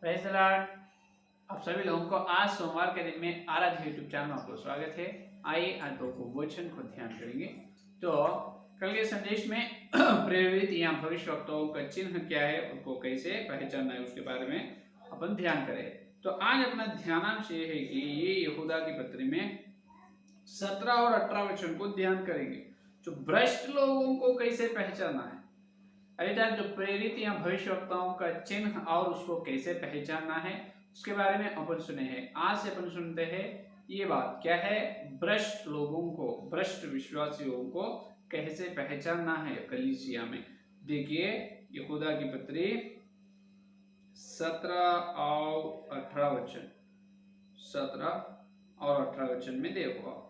Praise the Lord. आप सभी लोगों को आज सोमवार के दिन में आराध्य यूट्यूब चैनल में आपको स्वागत है। आइए आज को वचन को ध्यान करेंगे। तो कल के संदेश में प्रेरित या भविष्यवक्ताओं का चिन्ह क्या है, उनको कैसे पहचानना है, उसके बारे में अपन ध्यान करें। तो आज अपना ध्यानांश ये है कि ये यहूदा की पत्री में 17 और 18 वचन को ध्यान करेंगे। जो भ्रष्ट लोगों को कैसे पहचानना है, अर्थात जो प्रेरित या भविष्यवक्ताओं का चिन्ह और उसको कैसे पहचानना है, उसके बारे में अपन सुने हैं। आज से अपन सुनते हैं ये बात क्या है, भ्रष्ट लोगों को, भ्रष्ट विश्वासियों को कैसे पहचानना है कलीसिया में। देखिए यहूदा की पत्री 17 और 18 वचन, 17 और 18 वचन में देखो आप।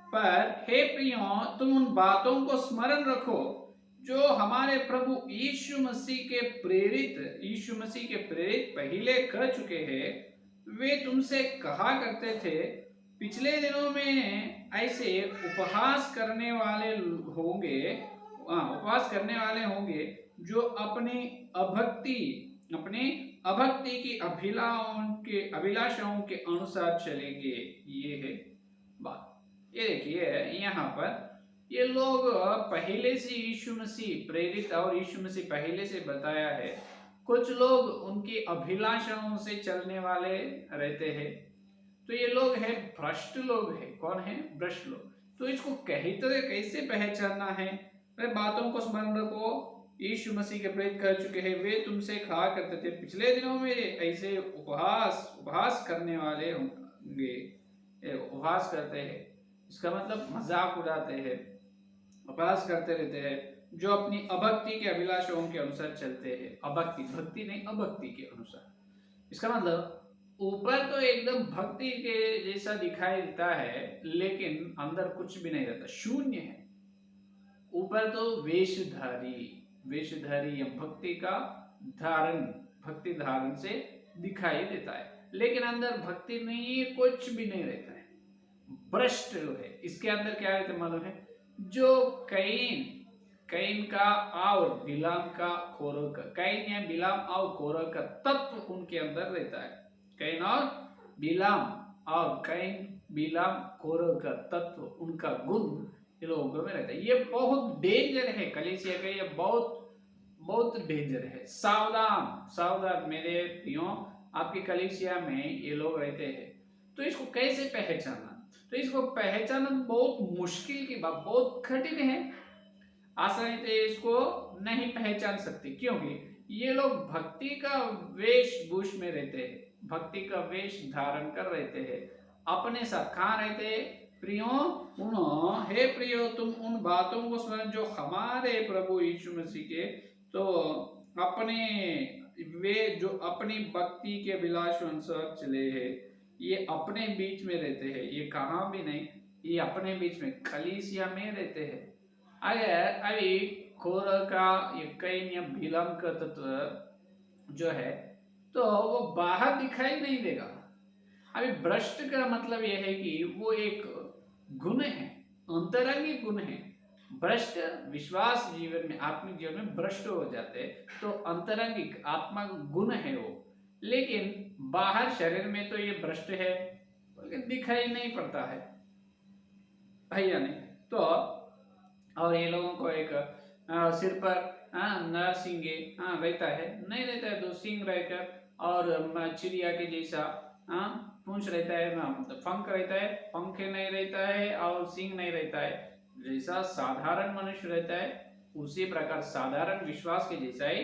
पर हे प्रियो, तुम उन बातों को स्मरण रखो जो हमारे प्रभु यीशु मसीह के प्रेरित पहले कर चुके हैं। वे तुमसे कहा करते थे, पिछले दिनों में ऐसे उपहास करने वाले होंगे जो अपनी अभक्ति की अभिलाषाओं के अनुसार चलेंगे। ये है बात। ये देखिए यहाँ पर ये लोग पहले से यीशु मसीह प्रेरित और यीशु मसीह पहले से बताया है, कुछ लोग उनकी अभिलाषाओं से चलने वाले रहते हैं। तो ये लोग हैं भ्रष्ट लोग हैं। कौन है? भ्रष्ट लोग। तो इसको कैसे पहचानना है? बातों को स्मरण रखो, यीशु मसीह के प्रेरित कर चुके हैं। वे तुमसे कहा करते थे, पिछले दिनों में ऐसे उपहास करने वाले होंगे। उपहास करते हैं, इसका मतलब मजाक उड़ाते हैं, उपहास करते रहते हैं, जो अपनी अभक्ति के अभिलाषाओं के अनुसार चलते हैं। भक्ति नहीं, अभक्ति के अनुसार। इसका मतलब ऊपर तो एकदम भक्ति के जैसा दिखाई देता है, लेकिन अंदर कुछ भी नहीं रहता, शून्य है। ऊपर तो वेशधारी या भक्ति धारण से दिखाई देता है, लेकिन अंदर भक्ति नहीं है, कुछ भी नहीं रहता है। भ्रष्ट है। इसके अंदर क्या रहता है मालूम है? जो कैन का और बिलाम का खोरों का, कैन या बिलाम और खोरों का तत्व उनके अंदर रहता है। कैन बिलाम खोरों का तत्व, उनका गुण ये लोगों में रहता है। ये बहुत डेंजर है कलीसिया का, ये बहुत डेंजर है। सावधान मेरे प्रियो, आपकी कलीसिया में ये लोग रहते हैं। तो इसको कैसे पहचानना? तो इसको पहचानना बहुत मुश्किल की बात, बहुत कठिन है। आसानी से इसको नहीं पहचान सकते, क्योंकि ये लोग भक्ति का वेशभूष में रहते हैं, भक्ति का वेश धारण कर रहते हैं। अपने साथ कहाँ रहते हैं? हे प्रियो, तुम उन बातों को स्मरण जो हमारे प्रभु यीशु मसीह के तो जो अपनी भक्ति के अभिलाष अनुसार चले हैं। ये अपने बीच में रहते हैं, ये कहाँ भी नहीं, ये अपने बीच में कलीसिया में रहते हैं। अगर अभी खोर का ये कैन या बिलाम का तत्व जो है, तो वो बाहर दिखाई नहीं देगा। अभी भ्रष्ट का मतलब यह है कि वो एक गुण है, अंतरंगी गुण है। भ्रष्ट विश्वास जीवन में, आत्मिक जीवन में भ्रष्ट हो जाते हैं, तो अंतरंगिक आत्मा गुण है वो। लेकिन बाहर शरीर में तो ये भ्रष्ट है, लेकिन दिखाई नहीं पड़ता है भैया नहीं। तो और ये लोगों को एक सिर पर न सींगे रहता है, नहीं रहता है, दो सींग रहकर, और चिड़िया के जैसा पूंछ रहता है, मतलब पंख रहता है, पंखे नहीं रहता है और सींग नहीं रहता है। जैसा साधारण मनुष्य रहता है, उसी प्रकार साधारण विश्वास के जैसा ही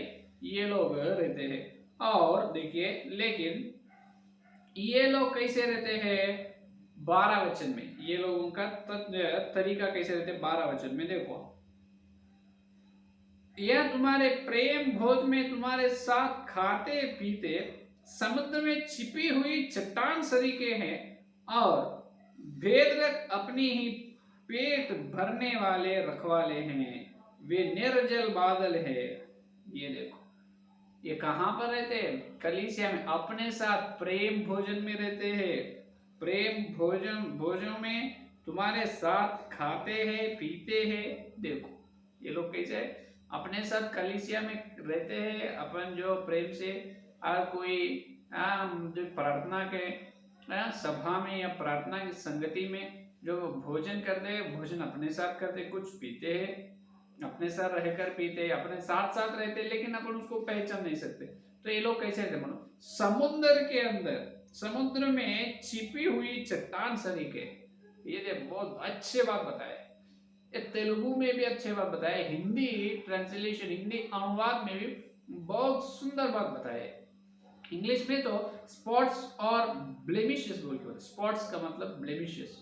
ये लोग रहते हैं। और देखिए, लेकिन ये लोग कैसे रहते हैं? 12 वचन में ये लोगों का तरीका कैसे रहते हैं? 12 वचन में देखो, यह तुम्हारे प्रेम भोज में तुम्हारे साथ खाते पीते समुद्र में छिपी हुई चट्टान सरीखे हैं, और भेदरक अपनी ही पेट भरने वाले रखवाले हैं। वे निर्जल बादल है। ये देखो, ये कहां पर रहते हैं? कलीसिया में, अपने साथ प्रेम भोजन में रहते हैं। प्रेम भोजन में तुम्हारे साथ खाते हैं, पीते हैं। देखो ये लोग कैसे है? अपने साथ कलीसिया में रहते हैं अपन जो प्रेम से, और कोई जो प्रार्थना के सभा में या प्रार्थना की संगति में जो भोजन करते हैं, भोजन अपने साथ करते, कुछ पीते हैं अपने साथ रहकर पीते, अपने साथ साथ रहते, लेकिन अपन उसको पहचान नहीं सकते। तो ये लोग कैसे थे मानो, समुद्र के अंदर, समुद्र में छिपी हुई चट्टान सरीखे। ये बहुत अच्छे बात बताए, ये तेलुगु में भी अच्छे बात बताए, हिंदी ट्रांसलेशन, हिंदी अनुवाद में भी बहुत सुंदर बात बताए। इंग्लिश में तो स्पॉट्स और ब्लेमिशेस बोल के, स्पॉट्स का मतलब ब्लेमिशेस,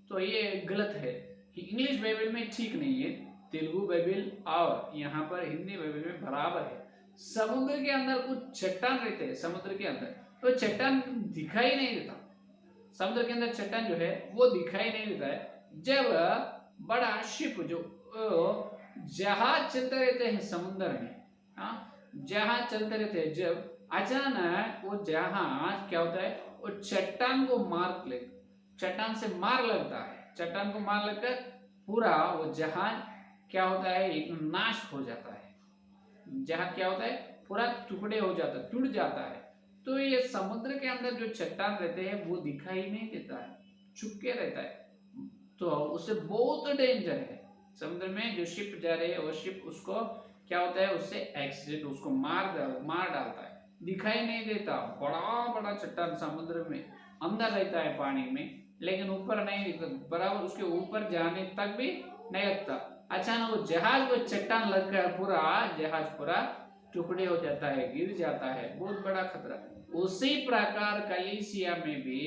तो ये गलत है। इंग्लिश बाइबल में ठीक नहीं है, तेलुगु बाइबल और यहाँ पर हिंदी बाइबल में बराबर है। समुद्र के अंदर कुछ चट्टान रहते हैं, समुद्र के अंदर तो चट्टान दिखाई नहीं देता, समुद्र के अंदर चट्टान जो है वो दिखाई नहीं देता है। जब बड़ा शिप जो जहाज चलते रहते हैं समुद्र में, जहाज चलते रहते हैं, जब अचानक वो जहाज क्या होता है, वो चट्टान को मार ले, चट्टान से मार लगता है, चट्टान को मार लगकर पूरा वो जहाज क्या होता है, एक नाश हो जाता है, जहाज क्या होता है पूरा टुकड़े हो जाता है, टूट जाता है। तो ये समुद्र के अंदर जो चट्टान रहते हैं वो दिखाई नहीं देता है, छुपके रहता है, तो उससे बहुत डेंजर है। समुद्र में जो शिप जा रही है वो शिप उसको क्या होता है, उससे एक्सीडेंट, उसको मार डालता है, दिखाई नहीं देता। बड़ा बड़ा चट्टान समुद्र में अंदर रहता है पानी में, लेकिन ऊपर नहीं दिखता, बराबर उसके ऊपर जाने तक भी नहीं लगता। अचानक वो जहाज को चट्टान लगकर पूरा जहाज पूरा टुकड़े हो जाता है, गिर जाता है, बहुत बड़ा खतरा। उसी प्रकार कलीसिया में भी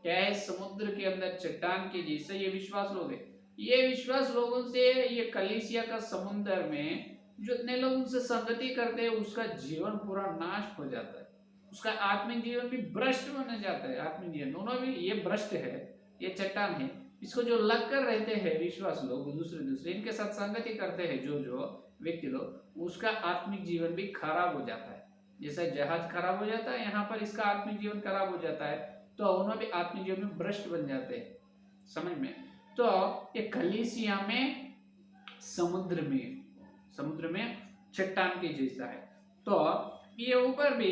क्या है, समुद्र के अंदर चट्टान के जैसे ये विश्वास लोग है, ये विश्वास लोगों से ये कलीसिया का समुद्र में जितने लोग उनसे संगति करते हैं उसका जीवन पूरा नाश हो जाता है, उसका आत्मिक जीवन भी भ्रष्ट बन जाता है। आत्मिक जीवन दोनों भी ये भ्रष्ट है, ये चट्टान है, इसको जो लग कर रहते हैं विश्वास लोग, दूसरे इनके साथ संगति करते हैं जो व्यक्ति लोग, उसका आत्मिक जीवन भी खराब हो जाता है। जैसे जहाज खराब हो जाता है, यहाँ पर इसका आत्मिक जीवन खराब हो जाता है, तो उन्होंने भी आत्मिक जीवन में भ्रष्ट बन जाते हैं, समझ में। तो ये कलीसिया में समुद्र में चट्टान के जैसा है। तो ये ऊपर भी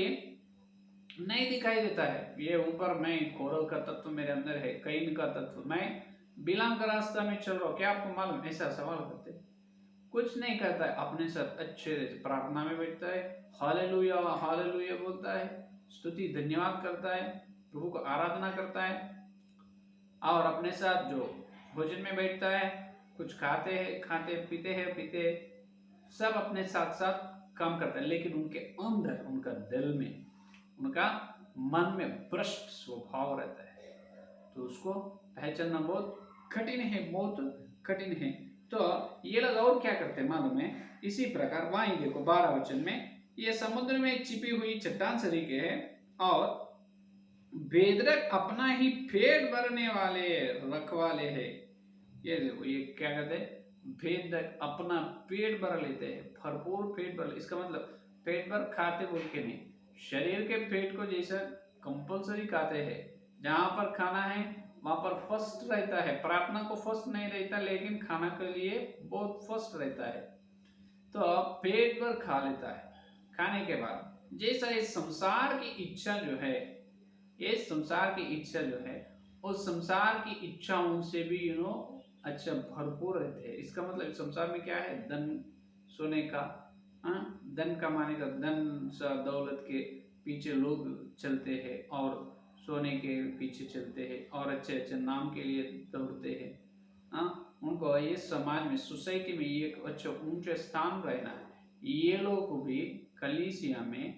नहीं दिखाई देता है, ये ऊपर मैं कौरव का तत्व मेरे अंदर है, कैन का तत्व, मैं बिलाम का रास्ता में चल रहा हूँ, क्या आपको मालूम, ऐसा सवाल करते, कुछ नहीं करता है, अपने साथ अच्छे प्रार्थना में बैठता है, हालेलुया हालेलुया बोलता है, स्तुति धन्यवाद करता है, प्रभु को आराधना करता है, और अपने साथ जो भोजन में बैठता है, कुछ खाते पीते सब अपने साथ साथ काम करता है, लेकिन उनके अंदर, उनका दिल में, उनका मन में भ्रष्ट स्वभाव रहता है, तो उसको पहचानना बहुत कठिन है, बहुत कठिन है। तो ये लोग और क्या करते हैं मालूम है, इसी प्रकार वहां देखो 12 वचन में, ये समुद्र में छिपी हुई चट्टान सरीखे है, और भेदरक अपना ही पेट भरने वाले रखवाले है। ये देखो ये क्या कहते हैं, भेदरक अपना पेट भर लेते हैं, भरपूर पेट भर, इसका मतलब पेट भर खाते बोल के नहीं, शरीर के पेट को जैसा कंपलसरी खाते हैं, जहां पर खाना है वहां पर फर्स्ट रहता है, प्रार्थना को फर्स्ट नहीं रहता, लेकिन खाना के लिए बहुत फर्स्ट रहता है, तो पेट भर खा लेता है। खाने के बाद जैसा इस संसार की इच्छा जो है, ये संसार की इच्छा जो है, उस संसार की इच्छाओं से भी अच्छा भरपूर रहते हैं। इसका मतलब संसार में क्या है, धन सोने का, धन कमाने का, धन दौलत के पीछे लोग चलते हैं, और सोने के पीछे चलते हैं, और अच्छे अच्छे नाम के लिए दौड़ते हैं। उनको ये समाज में, सोसाइटी में ये अच्छा ऊंचे स्थान रहना है। ये लोग भी कलीसिया में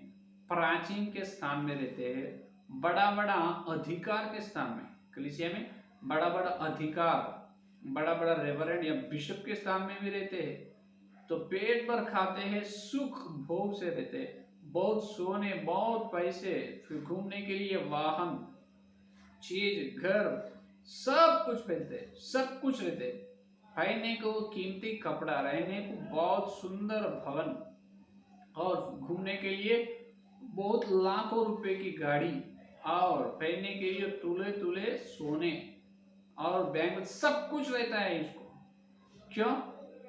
प्राचीन के स्थान में रहते हैं, बड़ा बड़ा अधिकार के स्थान में, कलीसिया में बड़ा बड़ा अधिकार, बड़ा बड़ा रेवरेंड या बिशप के स्थान में भी रहते हैं। तो पेट भर खाते हैं, सुख भोग से रहते हैं, बहुत सोने, बहुत पैसे, फिर घूमने के लिए वाहन, चीज, घर, सब कुछ पहनते, सब कुछ रहते, पहनने को कीमती कपड़ा, रहने को बहुत सुंदर भवन, और घूमने के लिए बहुत लाखों रुपए की गाड़ी, और पहनने के लिए तुले सोने, और बैंक में सब कुछ रहता है इसको। क्यों?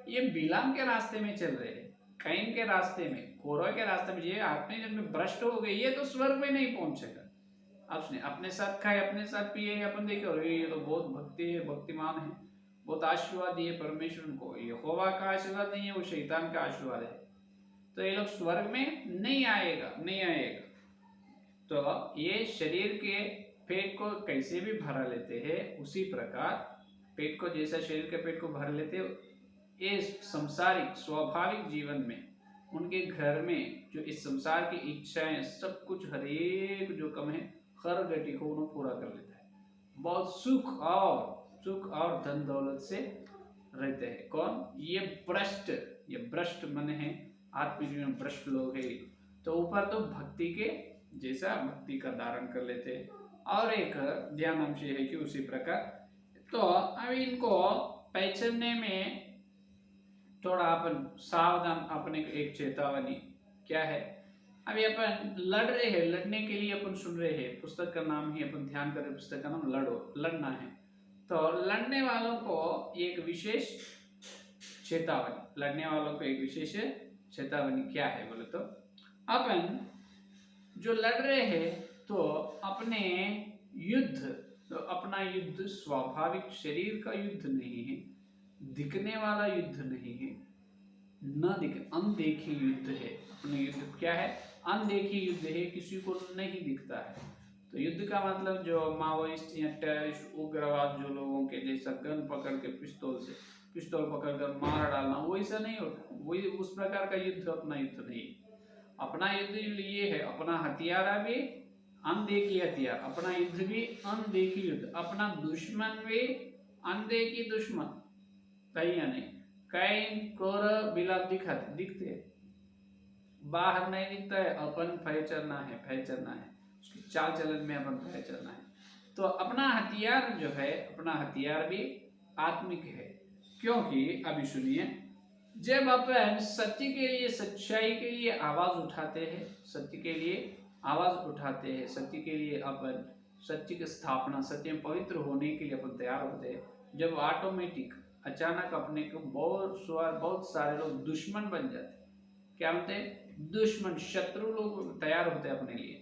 ये बिलाम के रास्ते में चल रहे हैं, कैन के रास्ते में, कोरह के रास्ते में। ये आत्मिक जन्म में भ्रष्ट हो गए, ये तो स्वर्ग में नहीं पहुंचेगा। आपने अपने साथ खाए, अपने साथ पिए, अपन देखे और ये तो बहुत भक्ति है, भक्तिमान है, बहुत आशीर्वाद दिए परमेश्वर को। ये यहोवा का आशीर्वाद नहीं है, वो शैतान का आशीर्वाद है। तो ये लोग स्वर्ग में नहीं आएगा, नहीं आएगा। तो ये शरीर के पेट को कैसे भी भरा लेते हैं, उसी प्रकार पेट को, जैसा शरीर के पेट को भर लेते हैं, ये संसारिक स्वाभाविक जीवन में उनके घर में जो इस संसार की इच्छाएं सब कुछ, हर एक जो कम है, हर घटी को उन्हें पूरा कर लेता है। बहुत सुख और धन दौलत से रहते हैं। कौन? ये भ्रष्ट मन है, आत्मिक जीवन भ्रष्ट लोग है। तो ऊपर तो भक्ति के जैसा भक्ति का धारण कर लेते हैं, और एक ध्यान अंश है कि उसी प्रकार। तो अभी इनको पहचानने में थोड़ा अपन सावधान, अपने एक चेतावनी क्या है। अभी अपन लड़ रहे हैं, लड़ने के लिए अपन सुन रहे हैं, पुस्तक का नाम ही अपन ध्यान करें, पुस्तक का नाम लड़ना है। तो लड़ने वालों को एक विशेष चेतावनी, लड़ने वालों को एक विशेष चेतावनी क्या है बोले तो, अपन जो लड़ रहे हैं तो अपने युद्ध, तो अपना युद्ध स्वाभाविक शरीर का युद्ध नहीं है, दिखने वाला युद्ध नहीं है, न दिख अनदेखी युद्ध है। अपने युद्ध क्या है? अनदेखी युद्ध है, किसी को नहीं दिखता है। तो युद्ध का मतलब जो माओइस्ट या टेररिस्ट उग्रवाद जो लोगों के जैसा गन पकड़ के पिस्तौल पकड़ कर मार डालना, वो ऐसा नहीं होता, वही उस प्रकार का युद्ध अपना युद्ध नहीं। अपना युद्ध ये है, अपना हथियार भी अनदेखी हथियार, अपना युद्ध भी अनदेखी युद्ध, अपना दुश्मन भी अनदेखी दुश्मन, कहीं या नहीं। कैन कोरह बिलाम दिखते बाहर नहीं दिखता है, अपन पहचानना है, उसकी चाल चलन में अपन पहचानना है। तो अपना हथियार जो है, अपना हथियार भी आत्मिक है। क्योंकि अभी सुनिए, जब अपन सत्य के लिए, सच्चाई के लिए आवाज उठाते हैं, सत्य के लिए आवाज उठाते हैं, सत्य के लिए अपन, सत्य की स्थापना, सत्य में पवित्र होने के लिए अपन तैयार होते हैं, जब ऑटोमेटिक अचानक अपने को बहुत सारे लोग दुश्मन बन जाते हैं। क्या होते हैं? दुश्मन, शत्रु लोग तैयार होते हैं अपने लिए।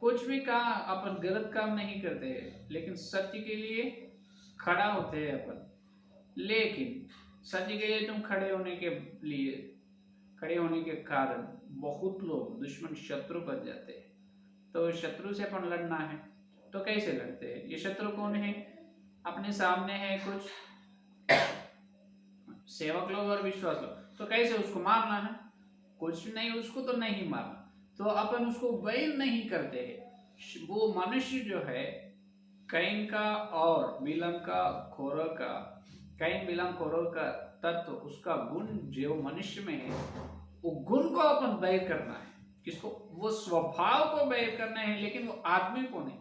कुछ भी कहा, अपन गलत काम नहीं करते हैं, लेकिन सत्य के लिए खड़ा होते हैं अपन। लेकिन सत्य के लिए तुम खड़े होने के कारण बहुत लोग दुश्मन, शत्रु बन जाते हैं। तो शत्रु से अपन लड़ना है, तो कैसे लड़ते हैं? ये शत्रु कौन है? अपने सामने है कुछ सेवक लोग और विश्वास लोग, तो कैसे उसको मारना है? कुछ नहीं, उसको तो नहीं मारना, तो अपन उसको बैर नहीं करते हैं। वो मनुष्य जो है, कैन का और बिलाम का, कोरह का, कैन बिलाम कोरह का तत्व, उसका गुण जो मनुष्य में है, वो गुण को अपन बैर करना है। किसको? वो स्वभाव को बैर करना है, लेकिन वो आदमी को नहीं।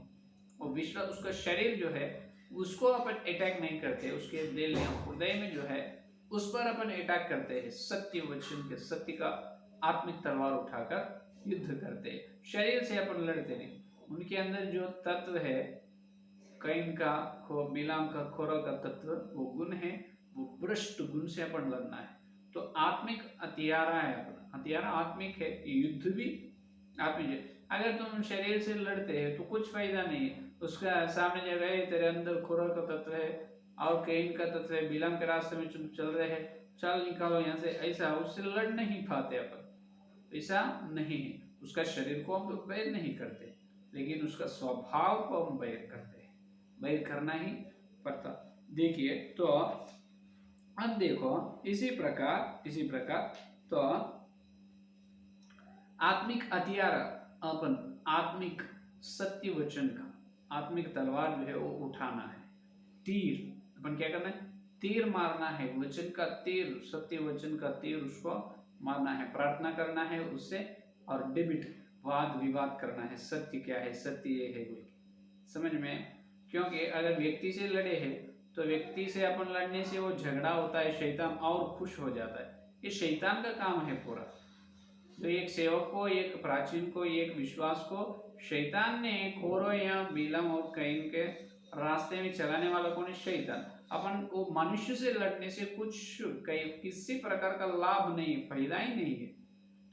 वो विश्वास, उसका शरीर जो है, उसको अपन अटैक नहीं करते, उसके दिल या हृदय में जो है, उस पर अपन अटैक करते हैं। सत्य वचन के, सत्य का आत्मिक तलवार उठाकर युद्ध करते हैं। शरीर से अपन लड़ते नहीं। उनके अंदर जो तत्व है, कैन का, बिलाम का, कोरह का तत्व, वो गुण है, वो भ्रष्ट गुण से अपन लड़ना है। तो आत्मिक हथियारा है, अपना हथियारा आत्मिक है। युद्ध भी आत्मिक है। अगर तुम शरीर से लड़ते हैं तो कुछ फायदा नहीं है। उसका सामने जगह तेरे अंदर कोरह का तत्व है और कैन का तत्व है, बिलाम के रास्ते में तुम चल रहे हैं, चल निकालो यहाँ से, ऐसा उससे लड़ नहीं पाते अपन, ऐसा नहीं है। उसका शरीर को हम बैर नहीं करते, लेकिन उसका स्वभाव को हम बैर करते हैं, बैर करना ही पड़ता। देखिए तो अब देखो, इसी प्रकार तो आत्मिक हथियार, अपन आत्मिक सत्य वचन का, आत्मिक तलवार जो है वो उठाना है। तीर, अपन क्या करना है? तीर मारना है, वचन का तीर, सत्य वचन का तीर, उसको मारना है, प्रार्थना करना है उससे, और डिबेट, वाद विवाद करना है। सत्य क्या है? सत्य ये है बोल के, समझ में? क्योंकि अगर व्यक्ति से लड़े हैं तो व्यक्ति से अपन लड़ने से वो झगड़ा होता है, शैतान और खुश हो जाता है। ये शैतान का काम है पूरा। तो एक सेवक को, एक प्राचीन को, एक विश्वास को शैतान ने कोरह या बिलाम और कैन के रास्ते में चलाने वाला कौन है? शैतान। अपन वो मनुष्य से लड़ने से कुछ कई किसी प्रकार का लाभ नहीं, फायदा ही नहीं है।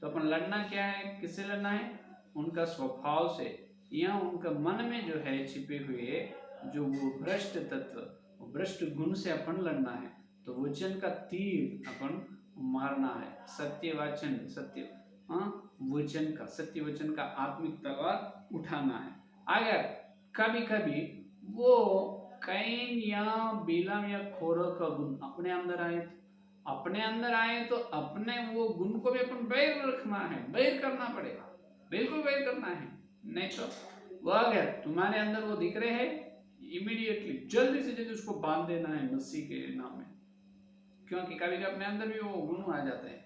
तो अपन लड़ना क्या है, किससे लड़ना है? उनका स्वभाव से, या उनका मन में जो है छिपे हुए जो वो भ्रष्ट तत्व, वो भ्रष्ट गुण से अपन लड़ना है। तो वचन का तीर अपन मारना है, सत्य वचन, सत्य वचन का, सत्य वचन का आत्मिक तलवार उठाना है। अगर कभी कभी वो कैन या बिलाम या खोर का गुण अपने अंदर आए तो अपने वो गुण को भी अपन बैर रखना है, बैर करना पड़ेगा, बिल्कुल बैर करना है। नहीं तो वो अगर तुम्हारे अंदर वो दिख रहे हैं, इमीडिएटली जल्दी से जल्दी उसको बांध देना है मसीह के नाम में। क्योंकि कभी अपने अंदर भी वो गुण आ जाते हैं,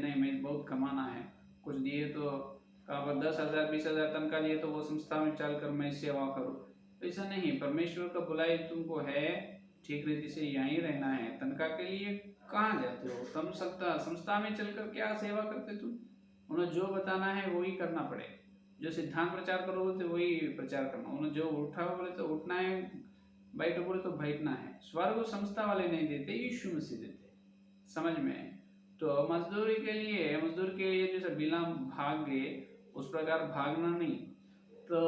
नहीं मैं बहुत कमाना है, कुछ दिए तो 10,000 20,000 तनख्वाह दिए तो वो संस्था में चल कर मैं सेवा करूँ। ऐसा नहीं, परमेश्वर का बुलाई तुमको है ठीक रीति से यहीं रहना है। तनख्वाह के लिए कहाँ जाते हो तुम? संस्था में चलकर क्या सेवा करते तुम? उन्हें जो बताना है वही करना पड़ेगा, जो सिद्धांत प्रचार करो बोलते वही प्रचार करना, उन्हें जो उठाओ बोले तो उठना है, बैठो बोले तो बैठना है। स्वर्ग संस्था वाले नहीं देते, यीशु मसीह देते। समझ में? तो मजदूर के लिए जैसे बिलाम भाग गए उस प्रकार भागना नहीं। तो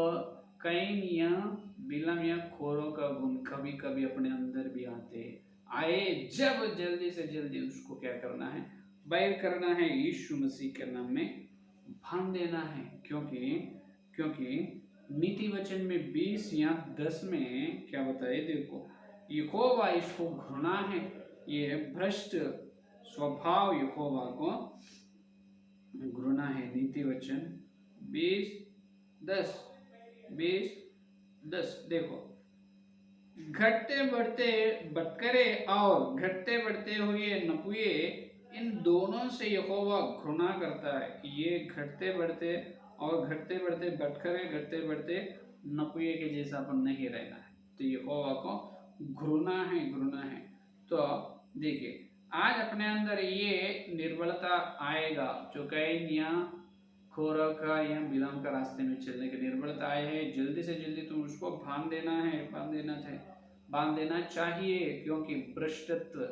कैन या बिलाम या खोरों का गुण कभी कभी अपने अंदर भी आए जब जल्दी से जल्दी उसको क्या करना है? बैर करना है, यीशु मसीह के नाम में बांध देना है। क्योंकि नीति वचन में 20 या 10 में क्या बताए देखो, यहोवा इसको घृणा है, ये भ्रष्ट स्वभाव यहोवा को घृणा है। नीति वचन 20:10 देखो, घटते बढ़ते बटकरे और घटते बढ़ते हुए नपुए, इन दोनों से यहोवा घृणा करता है। ये घटते बढ़ते और घटते बढ़ते बटकरे, घटते बढ़ते नपुए के जैसा अपन नहीं रहना है। तो यहोवा को घृणा है। तो देखिए आज अपने अंदर ये निर्बलता आएगा, जो कैन या खोरा का या बिलाम का रास्ते में चलने की निर्बलता आए है, जल्दी से जल्दी तुम उसको बांध देना चाहिए। क्योंकि भ्रष्टत्व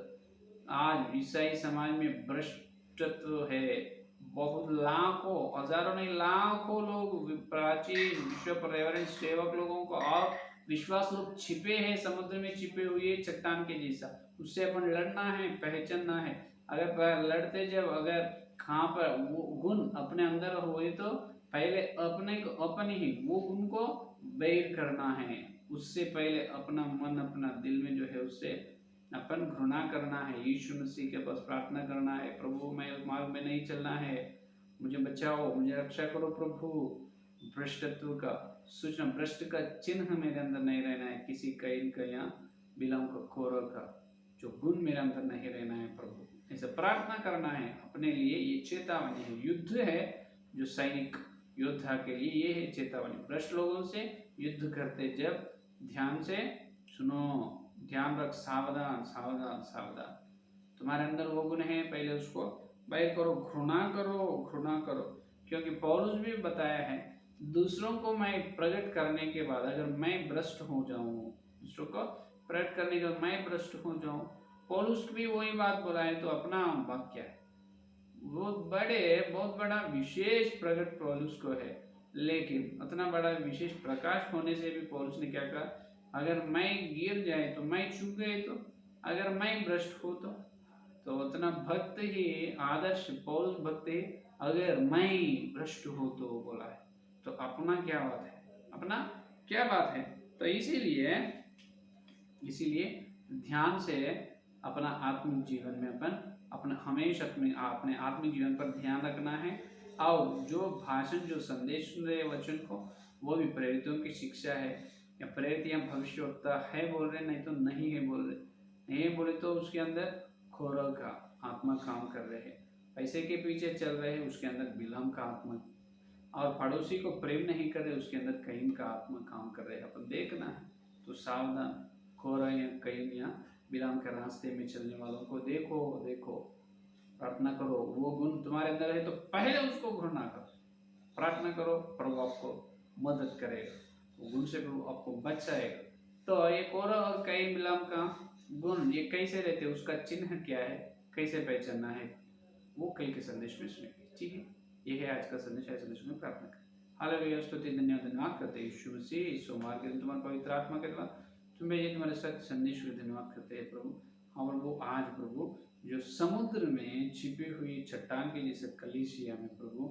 आज ईसाई समाज में भ्रष्टत्व है। बहुत लाखों, हजारों नहीं लाखों लोग, प्राचीन विश्व पर्यावरण सेवक लोगों को और विश्वास लोग छिपे हैं, समुद्र में छिपे हुए चट्टान के जैसा। उससे अपन लड़ना है, पहचानना है। अगर लड़ते जब अगर कहाँ पर वो गुण अपने अंदर हुए तो पहले अपने ही वो गुण को बैर करना है। उससे पहले अपना मन, अपना दिल में जो है उससे अपन घृणा करना है। यीशु मसीह के पास प्रार्थना करना है, प्रभु मैं मार्ग में नहीं चलना है, मुझे बचाओ, मुझे रक्षा करो प्रभु। भ्रष्टत्व का सूचना, भ्रष्ट का चिन्ह मेरे अंदर नहीं रहना है, किसी कैन का या बिलाम का, खोर का जो गुण मेरे अंदर नहीं रहना है प्रभु। ऐसे प्रार्थना करना है अपने लिए। ये चेतावनी है, युद्ध है जो सैनिक योद्धा के लिए, ये है चेतावनी। भ्रष्ट लोगों से युद्ध करते जब ध्यान से सुनो, ध्यान रख, सावधान सावधान सावधान। तुम्हारे अंदर वो गुण है, पहले उसको बैर करो, घृणा करो। क्योंकि पौलुस भी बताया है, दूसरों को मैं प्रकट करने के बाद अगर मैं भ्रष्ट हो जाऊं, दूसरों को प्रकट करने के बाद मैं भ्रष्ट हो जाऊं, पौलुस भी वही बात बोला है। तो अपना वाक्य है बहुत बड़ा विशेष प्रकट पौलुस को है, लेकिन उतना बड़ा विशेष प्रकाश होने से भी पौलुस ने क्या कहा, अगर मैं गिर जाए तो, मैं चूक गए तो, अगर मैं भ्रष्ट हो तो उतना भक्त ही, आदर्श पौलुस भक्त ही, अगर मैं भ्रष्ट हो तो बोला है। तो अपना क्या बात है। तो इसीलिए ध्यान से अपना आत्मिक जीवन में अपना हमेशा अपने आत्मिक जीवन पर ध्यान रखना है। और जो भाषण, जो संदेश सुन रहे वचन को, वो भी प्रेरितों की शिक्षा है, या प्रेरित या भविष्यवक्ता है बोल रहे, नहीं तो नहीं है बोल रहे। नहीं बोले तो उसके अंदर खोर का आत्मा काम कर रहे हैं, पैसे के पीछे चल रहे हैं, उसके अंदर बिलाम का आत्मा, और पड़ोसी को प्रेम नहीं कर रहे, उसके अंदर कैन का आत्मा काम कर रहे हैं। अपन देखना है। तो सावधान, खोरा या कैन या बिलाम के रास्ते में चलने वालों को देखो, प्रार्थना करो। वो गुण तुम्हारे अंदर है तो पहले उसको घृणा करो, प्रार्थना करो, प्रभु आपको मदद करेगा, वो गुण से प्रभु आपको बचाएगा। तो ये कोरह और कैन बिलाम का गुण ये कैसे रहते, उसका चिन्ह क्या है, कैसे पहचानना है, वो कल के संदेश में सुनेंगे। ठीक है, ये है आज का संदेश। ऐसे संदेश में प्रार्थना करें। हालेलुया, स्तुति धन्यवाद करते हैं यीशु मसीह, इस सोमवार के दिन तुम्हारे पवित्र आत्मा के द्वारा तुम्हें ये तुम्हारे सत्य संदेश के धन्यवाद करते हैं प्रभु। और वो आज प्रभु जो समुद्र में छिपी हुई चट्टान के जैसे कलीसिया में प्रभु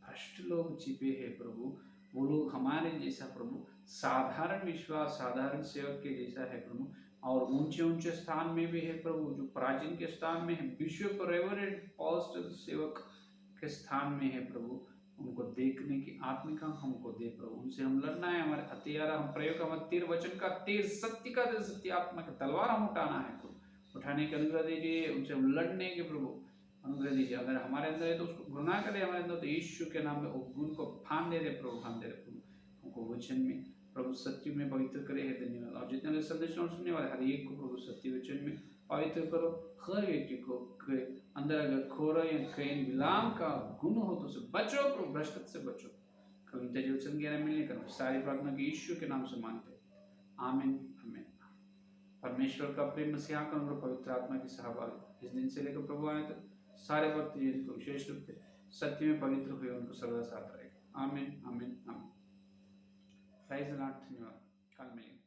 भ्रष्ट लोग छिपे हैं प्रभु, वो लोग हमारे जैसा प्रभु साधारण विश्वास साधारण सेवक के जैसा है प्रभु, और ऊंचे ऊंचे स्थान में भी है प्रभु, जो प्राचीन के स्थान में है, विश्व पर रेवरेंट पोस्ट सेवक के स्थान में है प्रभु, उनको देखने की आत्मिका हमको दे प्रभु। उनसे हम लड़ना है, हमारे हथियार हम प्रयोग, हमारे तीर वचन का तीर सत्य का सत्य आत्मा का तलवार हम उठाना है प्रभु, उठाने के अनुग्रह दीजिए, उनसे हम लड़ने के प्रभु अनुग्रह दीजिए। अगर हमारे अंदर है तो उसको घृणा करे, हमारे अंदर तो यीशु के नाम में गुण को फान दे रहे प्रभु, फान दे रहे प्रभु, हमको वचन में प्रभु सत्य में पवित्र करे है। धन्यवाद। और जितने लोग संदेश सुनने वाले हर एक को प्रभु सत्य वचन में पवित्र करो। हर व्यक्ति को अंदर अगर खोरा या कैन बिलाम का गुण हो तो उसे बचो प्रभु, भ्रष्ट से बचो। कल तेज वचन ज्ञान मिलने कर सारी प्रार्थना की यीशु के नाम से मांगते, आमीन आमीन। परमेश्वर का प्रेम, मसीहा का अनुग्रह, पवित्र आत्मा की सहभागी इस दिन से लेकर प्रभु आए तक सारे भक्त जिनको विशेष रूप से सत्य में पवित्र हुए उनको सर्वदा साथ रहेगा। आमीन आमीन आमीन। Praise the lord. धन्यवाद। कल मिलेंगे।